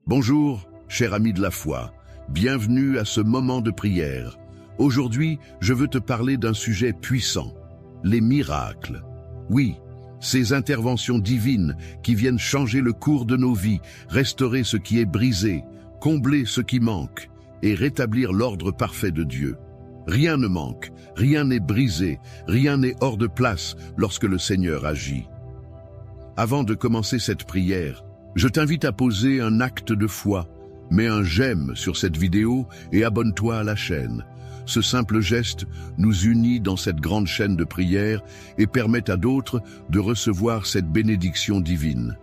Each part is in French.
Bonjour, cher ami de la foi, bienvenue à ce moment de prière. Aujourd'hui, je veux te parler d'un sujet puissant, les miracles. Oui, ces interventions divines qui viennent changer le cours de nos vies, restaurer ce qui est brisé, combler ce qui manque et rétablir l'ordre parfait de Dieu. Rien ne manque, rien n'est brisé, rien n'est hors de place lorsque le Seigneur agit. Avant de commencer cette prière, je t'invite à poser un acte de foi. Mets un j'aime sur cette vidéo et abonne-toi à la chaîne. Ce simple geste nous unit dans cette grande chaîne de prière et permet à d'autres de recevoir cette bénédiction divine.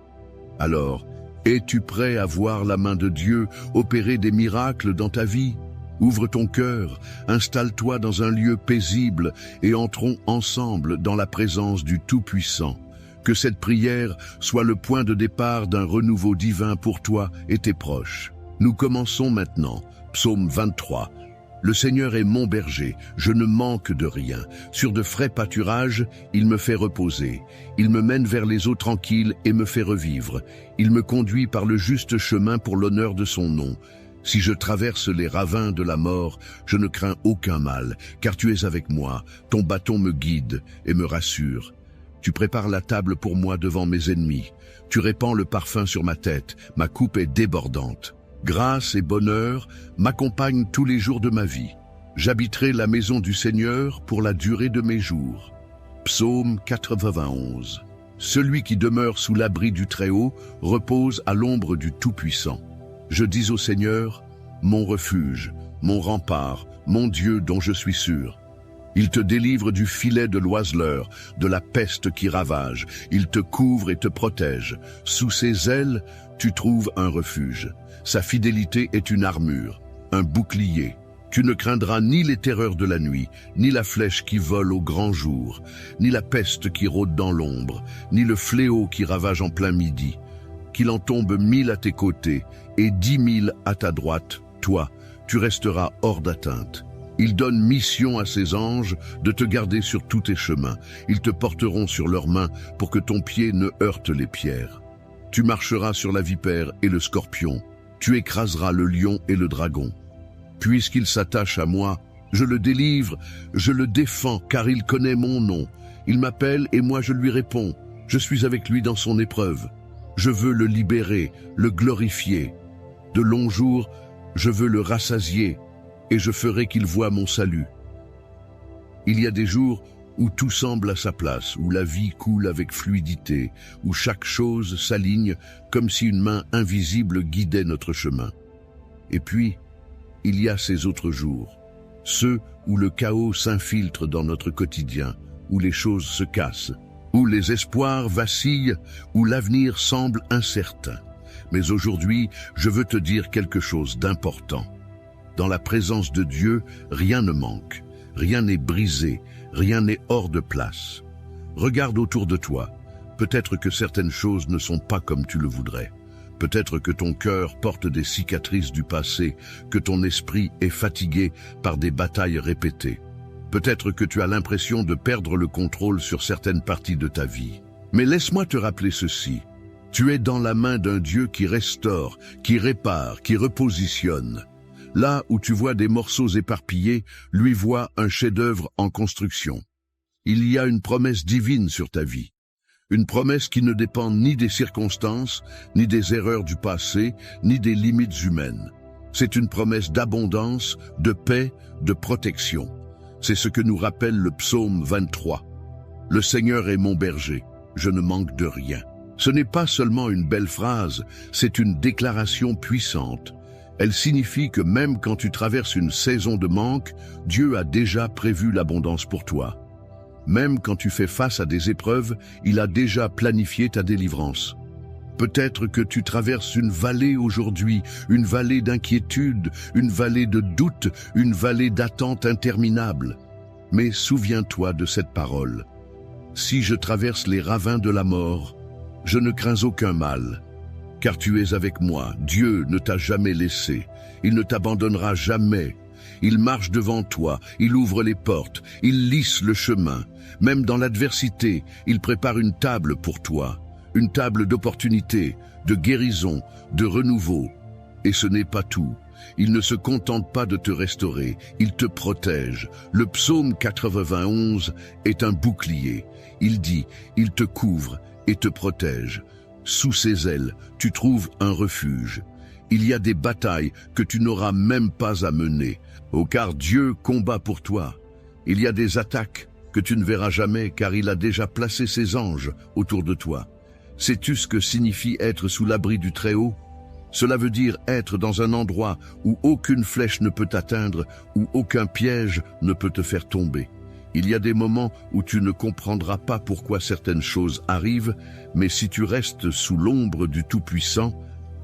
Alors, es-tu prêt à voir la main de Dieu opérer des miracles dans ta vie? Ouvre ton cœur, installe-toi dans un lieu paisible et entrons ensemble dans la présence du Tout-Puissant. Que cette prière soit le point de départ d'un renouveau divin pour toi et tes proches. Nous commençons maintenant. Psaume 23. Le Seigneur est mon berger, je ne manque de rien. Sur de frais pâturages, il me fait reposer. Il me mène vers les eaux tranquilles et me fait revivre. Il me conduit par le juste chemin pour l'honneur de son nom. Si je traverse les ravins de la mort, je ne crains aucun mal, car tu es avec moi. Ton bâton me guide et me rassure. Tu prépares la table pour moi devant mes ennemis. Tu répands le parfum sur ma tête, ma coupe est débordante. Grâce et bonheur m'accompagnent tous les jours de ma vie. J'habiterai la maison du Seigneur pour la durée de mes jours. Psaume 91. Celui qui demeure sous l'abri du Très-Haut repose à l'ombre du Tout-Puissant. Je dis au Seigneur, mon refuge, mon rempart, mon Dieu dont je suis sûr. Il te délivre du filet de l'oiseleur, de la peste qui ravage. Il te couvre et te protège. Sous ses ailes, tu trouves un refuge. Sa fidélité est une armure, un bouclier. Tu ne craindras ni les terreurs de la nuit, ni la flèche qui vole au grand jour, ni la peste qui rôde dans l'ombre, ni le fléau qui ravage en plein midi. Qu'il en tombe 1000 à tes côtés et 10 000 à ta droite, toi, tu resteras hors d'atteinte. Il donne mission à ses anges de te garder sur tous tes chemins. Ils te porteront sur leurs mains pour que ton pied ne heurte les pierres. Tu marcheras sur la vipère et le scorpion. Tu écraseras le lion et le dragon. Puisqu'il s'attache à moi, je le délivre, je le défends, car il connaît mon nom. Il m'appelle et moi je lui réponds. Je suis avec lui dans son épreuve. Je veux le libérer, le glorifier. De longs jours, je veux le rassasier. Et je ferai qu'il voie mon salut. Il y a des jours où tout semble à sa place, où la vie coule avec fluidité, où chaque chose s'aligne comme si une main invisible guidait notre chemin. Et puis, il y a ces autres jours, ceux où le chaos s'infiltre dans notre quotidien, où les choses se cassent, où les espoirs vacillent, où l'avenir semble incertain. Mais aujourd'hui, je veux te dire quelque chose d'important. Dans la présence de Dieu, rien ne manque, rien n'est brisé, rien n'est hors de place. Regarde autour de toi. Peut-être que certaines choses ne sont pas comme tu le voudrais. Peut-être que ton cœur porte des cicatrices du passé, que ton esprit est fatigué par des batailles répétées. Peut-être que tu as l'impression de perdre le contrôle sur certaines parties de ta vie. Mais laisse-moi te rappeler ceci. Tu es dans la main d'un Dieu qui restaure, qui répare, qui repositionne. Là où tu vois des morceaux éparpillés, lui voit un chef-d'œuvre en construction. Il y a une promesse divine sur ta vie. Une promesse qui ne dépend ni des circonstances, ni des erreurs du passé, ni des limites humaines. C'est une promesse d'abondance, de paix, de protection. C'est ce que nous rappelle le psaume 23. Le Seigneur est mon berger, je ne manque de rien. Ce n'est pas seulement une belle phrase, c'est une déclaration puissante. Elle signifie que même quand tu traverses une saison de manque, Dieu a déjà prévu l'abondance pour toi. Même quand tu fais face à des épreuves, il a déjà planifié ta délivrance. Peut-être que tu traverses une vallée aujourd'hui, une vallée d'inquiétude, une vallée de doute, une vallée d'attente interminable. Mais souviens-toi de cette parole. Si je traverse les ravins de la mort, je ne crains aucun mal. Car tu es avec moi, Dieu ne t'a jamais laissé, il ne t'abandonnera jamais. Il marche devant toi, il ouvre les portes, il lisse le chemin. Même dans l'adversité, il prépare une table pour toi, une table d'opportunités, de guérison, de renouveau. Et ce n'est pas tout. Il ne se contente pas de te restaurer, il te protège. Le psaume 91 est un bouclier. Il dit, il te couvre et te protège. Sous ses ailes, tu trouves un refuge. Il y a des batailles que tu n'auras même pas à mener. Oh, car Dieu combat pour toi. Il y a des attaques que tu ne verras jamais, car il a déjà placé ses anges autour de toi. Sais-tu ce que signifie être sous l'abri du Très-Haut? Cela veut dire être dans un endroit où aucune flèche ne peut t'atteindre, où aucun piège ne peut te faire tomber. Il y a des moments où tu ne comprendras pas pourquoi certaines choses arrivent, mais si tu restes sous l'ombre du Tout-Puissant,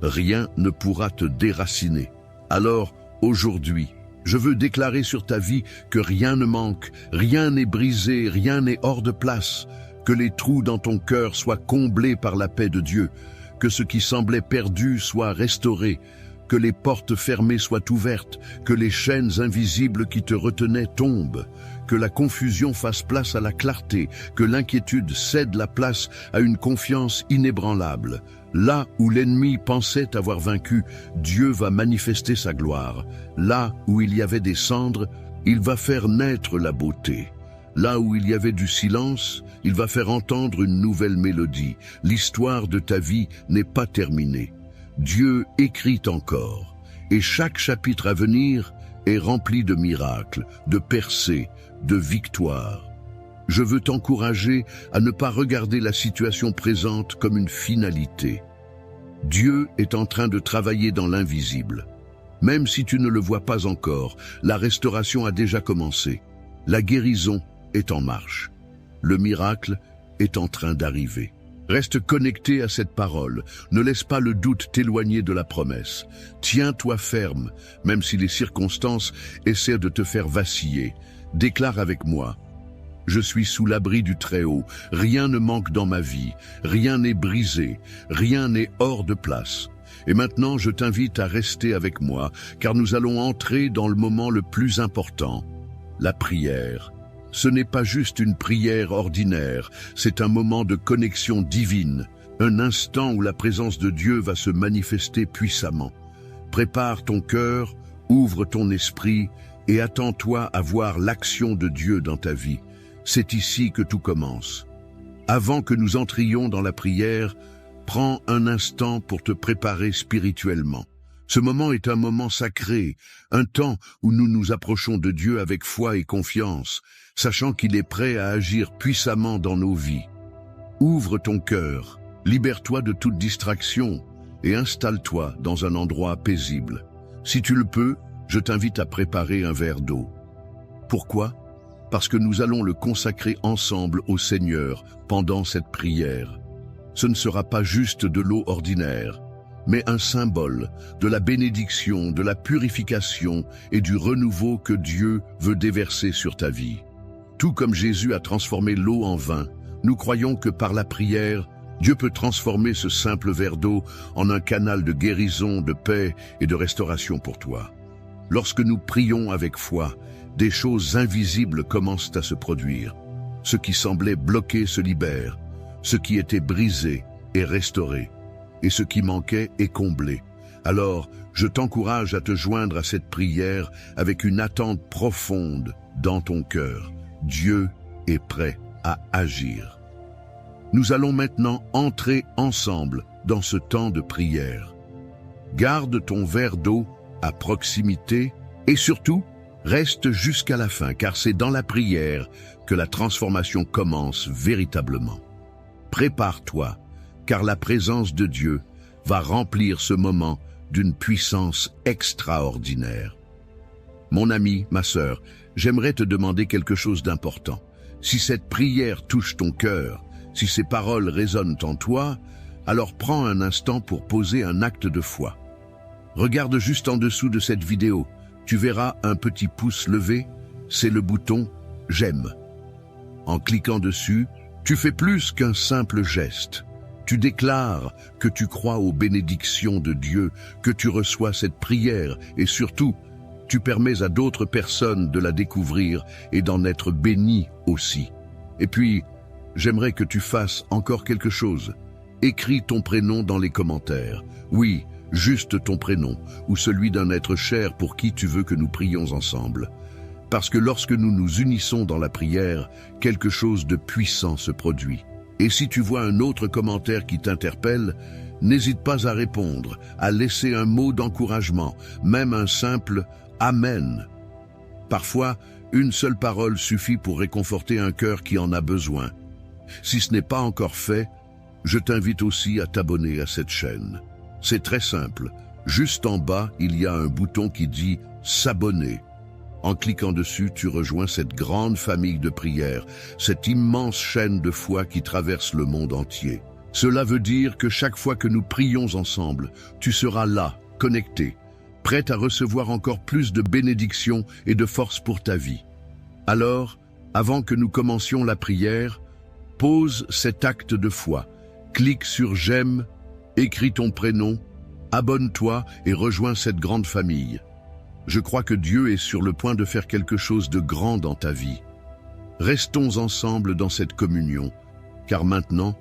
rien ne pourra te déraciner. Alors, aujourd'hui, je veux déclarer sur ta vie que rien ne manque, rien n'est brisé, rien n'est hors de place, que les trous dans ton cœur soient comblés par la paix de Dieu, que ce qui semblait perdu soit restauré, que les portes fermées soient ouvertes, que les chaînes invisibles qui te retenaient tombent, que la confusion fasse place à la clarté, que l'inquiétude cède la place à une confiance inébranlable. Là où l'ennemi pensait avoir vaincu, Dieu va manifester sa gloire. Là où il y avait des cendres, il va faire naître la beauté. Là où il y avait du silence, il va faire entendre une nouvelle mélodie. L'histoire de ta vie n'est pas terminée. Dieu écrit encore, et chaque chapitre à venir est rempli de miracles, de percées, de victoires. Je veux t'encourager à ne pas regarder la situation présente comme une finalité. Dieu est en train de travailler dans l'invisible. Même si tu ne le vois pas encore, la restauration a déjà commencé. La guérison est en marche. Le miracle est en train d'arriver. Reste connecté à cette parole. Ne laisse pas le doute t'éloigner de la promesse. Tiens-toi ferme, même si les circonstances essaient de te faire vaciller. Déclare avec moi. Je suis sous l'abri du Très-Haut. Rien ne manque dans ma vie. Rien n'est brisé. Rien n'est hors de place. Et maintenant, je t'invite à rester avec moi, car nous allons entrer dans le moment le plus important, la prière. Ce n'est pas juste une prière ordinaire, c'est un moment de connexion divine, un instant où la présence de Dieu va se manifester puissamment. Prépare ton cœur, ouvre ton esprit et attends-toi à voir l'action de Dieu dans ta vie. C'est ici que tout commence. Avant que nous entrions dans la prière, prends un instant pour te préparer spirituellement. Ce moment est un moment sacré, un temps où nous nous approchons de Dieu avec foi et confiance, sachant qu'il est prêt à agir puissamment dans nos vies. Ouvre ton cœur, libère-toi de toute distraction et installe-toi dans un endroit paisible. Si tu le peux, je t'invite à préparer un verre d'eau. Pourquoi? Parce que nous allons le consacrer ensemble au Seigneur pendant cette prière. Ce ne sera pas juste de l'eau ordinaire, mais un symbole de la bénédiction, de la purification et du renouveau que Dieu veut déverser sur ta vie. Tout comme Jésus a transformé l'eau en vin, nous croyons que par la prière, Dieu peut transformer ce simple verre d'eau en un canal de guérison, de paix et de restauration pour toi. Lorsque nous prions avec foi, des choses invisibles commencent à se produire. Ce qui semblait bloqué se libère, ce qui était brisé est restauré, et ce qui manquait est comblé. Alors, je t'encourage à te joindre à cette prière avec une attente profonde dans ton cœur. Dieu est prêt à agir. Nous allons maintenant entrer ensemble dans ce temps de prière. Garde ton verre d'eau à proximité et surtout, reste jusqu'à la fin, car c'est dans la prière que la transformation commence véritablement. Prépare-toi, car la présence de Dieu va remplir ce moment d'une puissance extraordinaire. Mon ami, ma sœur, j'aimerais te demander quelque chose d'important. Si cette prière touche ton cœur, si ces paroles résonnent en toi, alors prends un instant pour poser un acte de foi. Regarde juste en dessous de cette vidéo. Tu verras un petit pouce levé, c'est le bouton « J'aime ». En cliquant dessus, tu fais plus qu'un simple geste. Tu déclares que tu crois aux bénédictions de Dieu, que tu reçois cette prière et surtout, tu permets à d'autres personnes de la découvrir et d'en être bénies aussi. Et puis, j'aimerais que tu fasses encore quelque chose. Écris ton prénom dans les commentaires. Oui, juste ton prénom ou celui d'un être cher pour qui tu veux que nous prions ensemble. Parce que lorsque nous nous unissons dans la prière, quelque chose de puissant se produit. Et si tu vois un autre commentaire qui t'interpelle, n'hésite pas à répondre, à laisser un mot d'encouragement, même un simple « Amen ». Parfois, une seule parole suffit pour réconforter un cœur qui en a besoin. Si ce n'est pas encore fait, je t'invite aussi à t'abonner à cette chaîne. C'est très simple. Juste en bas, il y a un bouton qui dit « S'abonner ». En cliquant dessus, tu rejoins cette grande famille de prières, cette immense chaîne de foi qui traverse le monde entier. Cela veut dire que chaque fois que nous prions ensemble, tu seras là, connecté, prêt à recevoir encore plus de bénédictions et de force pour ta vie. Alors, avant que nous commencions la prière, pose cet acte de foi, clique sur « J'aime », écris ton prénom, abonne-toi et rejoins cette grande famille. Je crois que Dieu est sur le point de faire quelque chose de grand dans ta vie. Restons ensemble dans cette communion, car maintenant,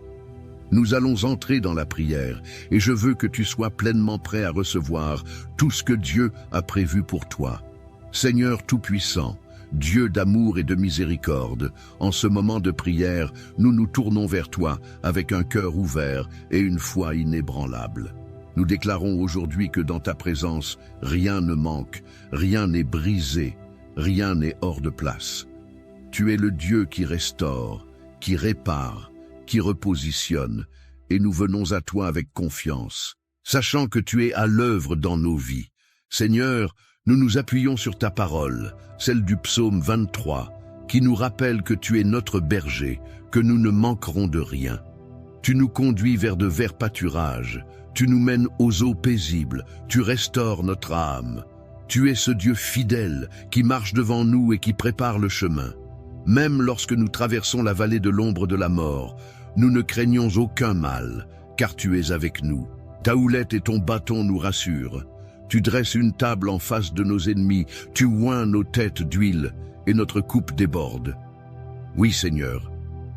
nous allons entrer dans la prière et je veux que tu sois pleinement prêt à recevoir tout ce que Dieu a prévu pour toi. Seigneur Tout-Puissant, Dieu d'amour et de miséricorde, en ce moment de prière, nous nous tournons vers toi avec un cœur ouvert et une foi inébranlable. Nous déclarons aujourd'hui que dans ta présence, rien ne manque, rien n'est brisé, rien n'est hors de place. Tu es le Dieu qui restaure, qui répare, qui repositionne, et nous venons à toi avec confiance, sachant que tu es à l'œuvre dans nos vies. Seigneur, nous nous appuyons sur ta parole, celle du psaume 23, qui nous rappelle que tu es notre berger, que nous ne manquerons de rien. Tu nous conduis vers de verts pâturages, tu nous mènes aux eaux paisibles, tu restaures notre âme. Tu es ce Dieu fidèle qui marche devant nous et qui prépare le chemin. Même lorsque nous traversons la vallée de l'ombre de la mort, nous ne craignons aucun mal, car tu es avec nous. Ta houlette et ton bâton nous rassurent. Tu dresses une table en face de nos ennemis, tu oins nos têtes d'huile et notre coupe déborde. Oui, Seigneur,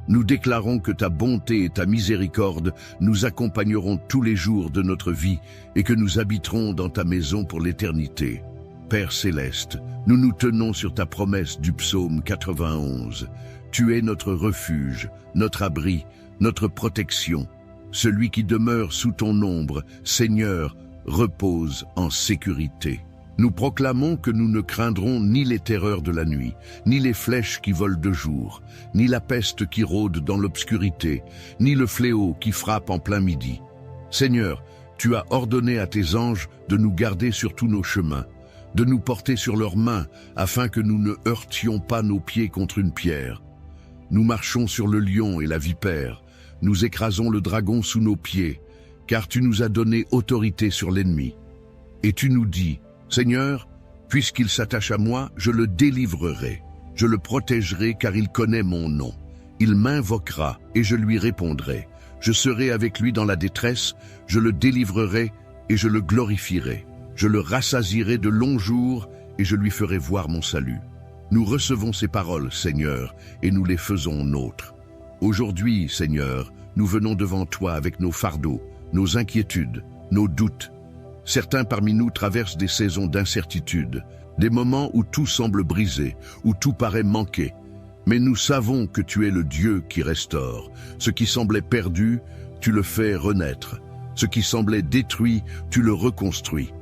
nous déclarons que ta bonté et ta miséricorde nous accompagneront tous les jours de notre vie et que nous habiterons dans ta maison pour l'éternité. Père céleste, nous nous tenons sur ta promesse du psaume 91. Tu es notre refuge, notre abri, notre protection. Celui qui demeure sous ton ombre, Seigneur, repose en sécurité. Nous proclamons que nous ne craindrons ni les terreurs de la nuit, ni les flèches qui volent de jour, ni la peste qui rôde dans l'obscurité, ni le fléau qui frappe en plein midi. Seigneur, tu as ordonné à tes anges de nous garder sur tous nos chemins, de nous porter sur leurs mains, afin que nous ne heurtions pas nos pieds contre une pierre. Nous marchons sur le lion et la vipère, nous écrasons le dragon sous nos pieds, car tu nous as donné autorité sur l'ennemi. Et tu nous dis, Seigneur, puisqu'il s'attache à moi, je le délivrerai. Je le protégerai car il connaît mon nom. Il m'invoquera et je lui répondrai. Je serai avec lui dans la détresse, je le délivrerai et je le glorifierai. Je le rassasierai de longs jours et je lui ferai voir mon salut. Nous recevons ces paroles, Seigneur, et nous les faisons nôtres. Aujourd'hui, Seigneur, nous venons devant toi avec nos fardeaux, nos inquiétudes, nos doutes. Certains parmi nous traversent des saisons d'incertitude, des moments où tout semble brisé, où tout paraît manquer. Mais nous savons que tu es le Dieu qui restaure. Ce qui semblait perdu, tu le fais renaître. Ce qui semblait détruit, tu le reconstruis.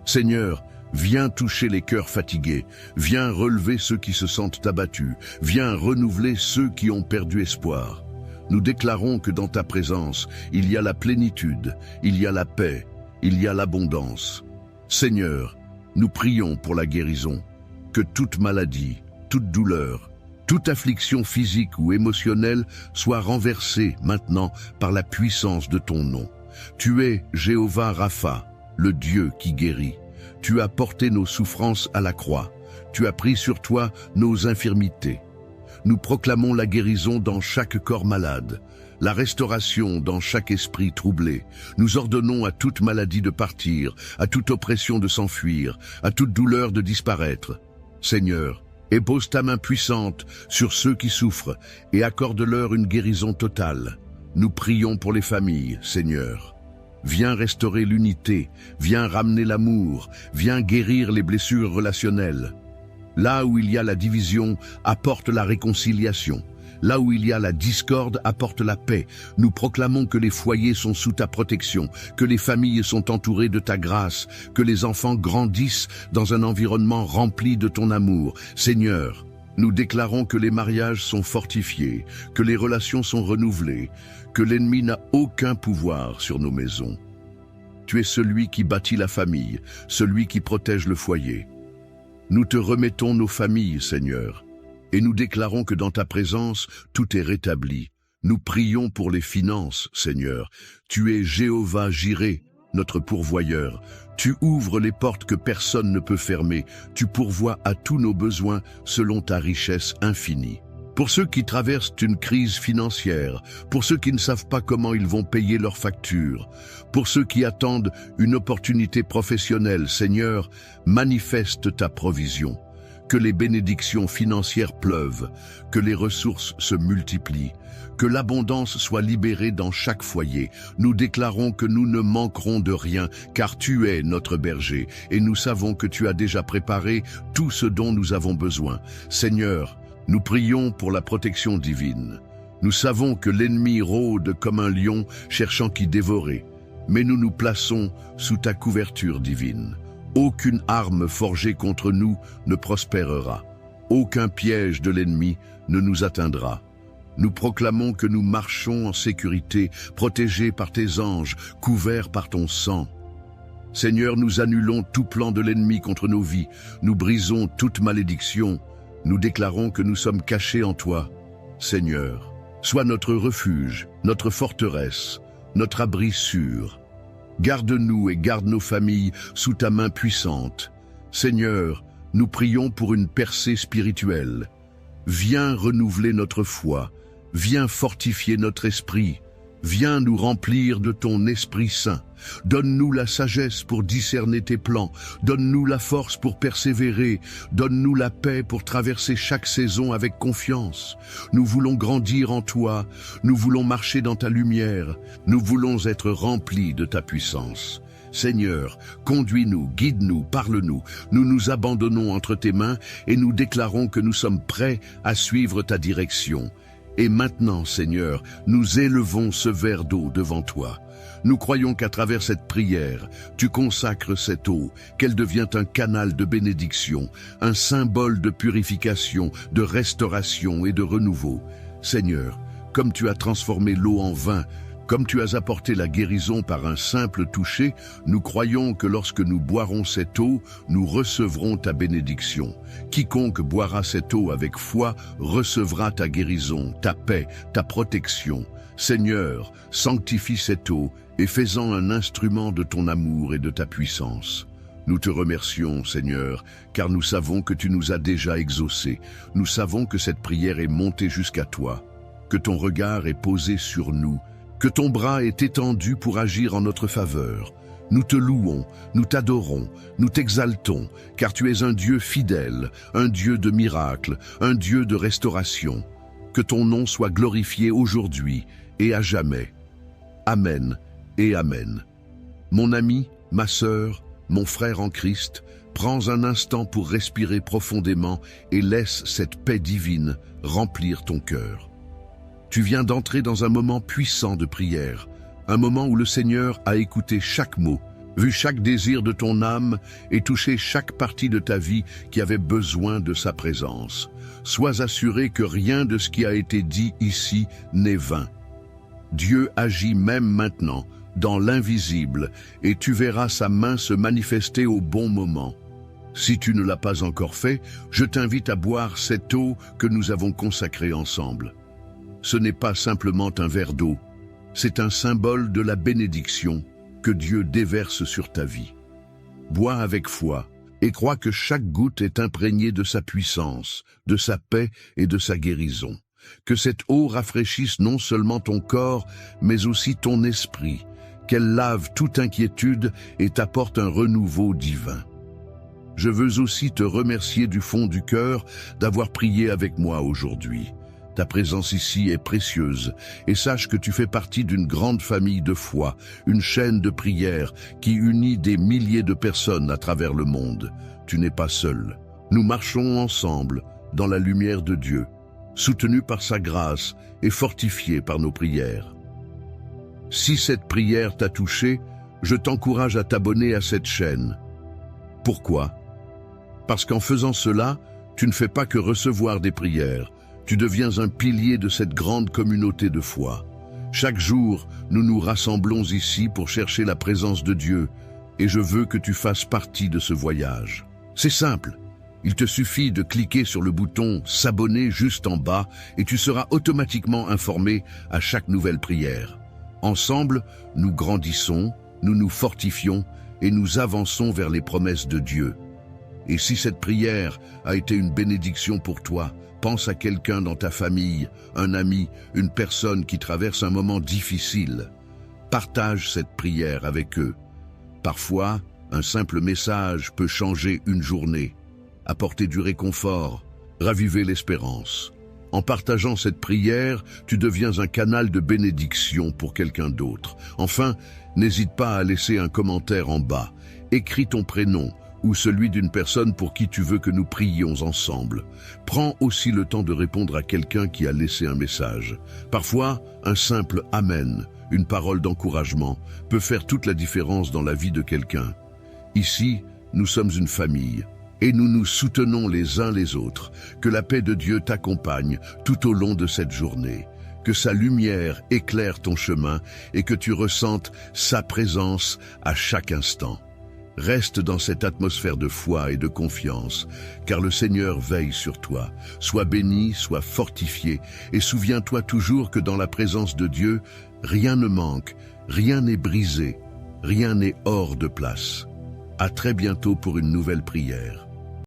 Seigneur, viens toucher les cœurs fatigués, viens relever ceux qui se sentent abattus, viens renouveler ceux qui ont perdu espoir. Nous déclarons que dans ta présence, il y a la plénitude, il y a la paix, il y a l'abondance. Seigneur, nous prions pour la guérison, que toute maladie, toute douleur, toute affliction physique ou émotionnelle soit renversée maintenant par la puissance de ton nom. Tu es Jéhovah Rapha, le Dieu qui guérit. Tu as porté nos souffrances à la croix. Tu as pris sur toi nos infirmités. Nous proclamons la guérison dans chaque corps malade, la restauration dans chaque esprit troublé. Nous ordonnons à toute maladie de partir, à toute oppression de s'enfuir, à toute douleur de disparaître. Seigneur, épose ta main puissante sur ceux qui souffrent et accorde-leur une guérison totale. Nous prions pour les familles, Seigneur. Viens restaurer l'unité, viens ramener l'amour, viens guérir les blessures relationnelles. Là où il y a la division, apporte la réconciliation. Là où il y a la discorde, apporte la paix. Nous proclamons que les foyers sont sous ta protection, que les familles sont entourées de ta grâce, que les enfants grandissent dans un environnement rempli de ton amour. Seigneur, nous déclarons que les mariages sont fortifiés, que les relations sont renouvelées, que l'ennemi n'a aucun pouvoir sur nos maisons. Tu es celui qui bâtit la famille, celui qui protège le foyer. Nous te remettons nos familles, Seigneur, et nous déclarons que dans ta présence, tout est rétabli. Nous prions pour les finances, Seigneur. Tu es Jéhovah Jireh, notre pourvoyeur. Tu ouvres les portes que personne ne peut fermer. Tu pourvois à tous nos besoins selon ta richesse infinie. Pour ceux qui traversent une crise financière, pour ceux qui ne savent pas comment ils vont payer leurs factures, pour ceux qui attendent une opportunité professionnelle, Seigneur, manifeste ta provision. Que les bénédictions financières pleuvent, que les ressources se multiplient, que l'abondance soit libérée dans chaque foyer. Nous déclarons que nous ne manquerons de rien, car tu es notre berger, et nous savons que tu as déjà préparé tout ce dont nous avons besoin. Seigneur, nous prions pour la protection divine. Nous savons que l'ennemi rôde comme un lion cherchant qui dévorer, mais nous nous plaçons sous ta couverture divine. Aucune arme forgée contre nous ne prospérera. Aucun piège de l'ennemi ne nous atteindra. Nous proclamons que nous marchons en sécurité, protégés par tes anges, couverts par ton sang. Seigneur, nous annulons tout plan de l'ennemi contre nos vies. Nous brisons toute malédiction. Nous déclarons que nous sommes cachés en toi. Seigneur, sois notre refuge, notre forteresse, notre abri sûr. Garde-nous et garde nos familles sous ta main puissante. Seigneur, nous prions pour une percée spirituelle. Viens renouveler notre foi, viens fortifier notre esprit, viens nous remplir de ton Esprit Saint. Donne-nous la sagesse pour discerner tes plans, donne-nous la force pour persévérer, donne-nous la paix pour traverser chaque saison avec confiance. Nous voulons grandir en toi, nous voulons marcher dans ta lumière, nous voulons être remplis de ta puissance. Seigneur, conduis-nous, guide-nous, parle-nous. Nous nous abandonnons entre tes mains et nous déclarons que nous sommes prêts à suivre ta direction. Et maintenant, Seigneur, nous élevons ce verre d'eau devant toi. Nous croyons qu'à travers cette prière, tu consacres cette eau, qu'elle devient un canal de bénédiction, un symbole de purification, de restauration et de renouveau. Seigneur, comme tu as transformé l'eau en vin, comme tu as apporté la guérison par un simple toucher, nous croyons que lorsque nous boirons cette eau, nous recevrons ta bénédiction. Quiconque boira cette eau avec foi recevra ta guérison, ta paix, ta protection. Seigneur, sanctifie cette eau et fais-en un instrument de ton amour et de ta puissance. Nous te remercions, Seigneur, car nous savons que tu nous as déjà exaucés. Nous savons que cette prière est montée jusqu'à toi, que ton regard est posé sur nous, que ton bras est étendu pour agir en notre faveur. Nous te louons, nous t'adorons, nous t'exaltons, car tu es un Dieu fidèle, un Dieu de miracles, un Dieu de restauration. Que ton nom soit glorifié aujourd'hui et à jamais. Amen et Amen. Mon ami, ma sœur, mon frère en Christ, prends un instant pour respirer profondément et laisse cette paix divine remplir ton cœur. Tu viens d'entrer dans un moment puissant de prière, un moment où le Seigneur a écouté chaque mot, vu chaque désir de ton âme et touché chaque partie de ta vie qui avait besoin de sa présence. Sois assuré que rien de ce qui a été dit ici n'est vain. Dieu agit même maintenant, dans l'invisible, et tu verras sa main se manifester au bon moment. Si tu ne l'as pas encore fait, je t'invite à boire cette eau que nous avons consacrée ensemble. Ce n'est pas simplement un verre d'eau, c'est un symbole de la bénédiction que Dieu déverse sur ta vie. Bois avec foi et crois que chaque goutte est imprégnée de sa puissance, de sa paix et de sa guérison. Que cette eau rafraîchisse non seulement ton corps, mais aussi ton esprit, qu'elle lave toute inquiétude et t'apporte un renouveau divin. Je veux aussi te remercier du fond du cœur d'avoir prié avec moi aujourd'hui. Ta présence ici est précieuse et sache que tu fais partie d'une grande famille de foi, une chaîne de prière qui unit des milliers de personnes à travers le monde. Tu n'es pas seul. Nous marchons ensemble dans la lumière de Dieu, soutenus par sa grâce et fortifiés par nos prières. Si cette prière t'a touché, je t'encourage à t'abonner à cette chaîne. Pourquoi? Parce qu'en faisant cela, tu ne fais pas que recevoir des prières, tu deviens un pilier de cette grande communauté de foi. Chaque jour, nous nous rassemblons ici pour chercher la présence de Dieu, et je veux que tu fasses partie de ce voyage. C'est simple, il te suffit de cliquer sur le bouton « S'abonner » juste en bas, et tu seras automatiquement informé à chaque nouvelle prière. Ensemble, nous grandissons, nous nous fortifions, et nous avançons vers les promesses de Dieu. Et si cette prière a été une bénédiction pour toi, pense à quelqu'un dans ta famille, un ami, une personne qui traverse un moment difficile. Partage cette prière avec eux. Parfois, un simple message peut changer une journée, apporter du réconfort, raviver l'espérance. En partageant cette prière, tu deviens un canal de bénédiction pour quelqu'un d'autre. Enfin, n'hésite pas à laisser un commentaire en bas. Écris ton prénom ou celui d'une personne pour qui tu veux que nous prions ensemble. Prends aussi le temps de répondre à quelqu'un qui a laissé un message. Parfois, un simple « Amen », une parole d'encouragement, peut faire toute la différence dans la vie de quelqu'un. Ici, nous sommes une famille, et nous nous soutenons les uns les autres. Que la paix de Dieu t'accompagne tout au long de cette journée. Que sa lumière éclaire ton chemin et que tu ressentes sa présence à chaque instant. Reste dans cette atmosphère de foi et de confiance, car le Seigneur veille sur toi. Sois béni, sois fortifié, et souviens-toi toujours que dans la présence de Dieu, rien ne manque, rien n'est brisé, rien n'est hors de place. À très bientôt pour une nouvelle prière.